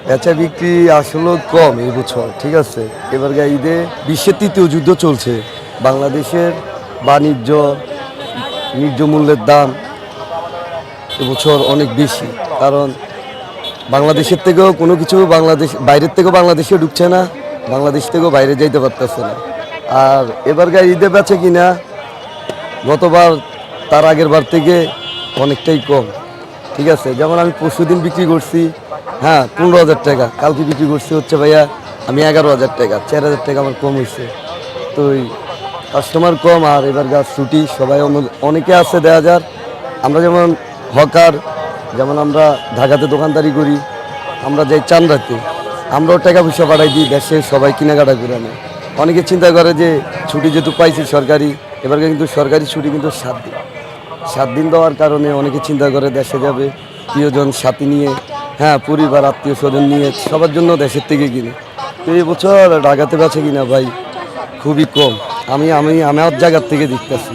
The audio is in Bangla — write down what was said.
বেচা বিক্রি আসলে কম এই বছর, ঠিক আছে। এবার ঈদে বিশ্বের তৃতীয় যুদ্ধ চলছে, বাংলাদেশের বাণিজ্য ন্যায্য মূল্যের দাম এবছর অনেক বেশি, কারণ বাংলাদেশের থেকেও কোনো কিছু বাইরের থেকেও বাংলাদেশে ঢুকছে না, বাংলাদেশ থেকেও বাইরে যাইতে পারতেছে না। আর এবারকার ঈদে বেচে কিনা গতবার তার আগের বার থেকে অনেকটাই কম, ঠিক আছে। যেমন আমি পরশুদিন বিক্রি করছি, হ্যাঁ, 15,000 টাকা, কালকে বিক্রি করছি হচ্ছে ভাইয়া আমি 11,000 টাকা, 4,000 টাকা আমার কম হয়েছে। তো ওই কাস্টমার কম, আর এবার ছুটি সবাই অনেকে আছে 1,000। আমরা যেমন হকার, যেমন আমরা ঢাকাতে দোকানদারি করি, আমরা যাই চান্দাতে, আমরাও টাকা পয়সা পাঠাই দিই, দেশে সবাই কেনাকাটা করে নেয়। অনেকে চিন্তা করে যে ছুটি যেহেতু পাইছি সরকারি, এবার কিন্তু সরকারি ছুটি কিন্তু 7 দিন, 7 দিন দেওয়ার কারণে অনেকে চিন্তা করে দেশে যাবে প্রিয়জন সাথী নিয়ে, হ্যাঁ, পরিবার আত্মীয় স্বজন নিয়ে, সবার জন্য দেশের থেকে কিনে। তো এবছর ঢাকাতে বেচে কিনা ভাই খুবই কম, আমি আমার জায়গার থেকে দেখতেছি।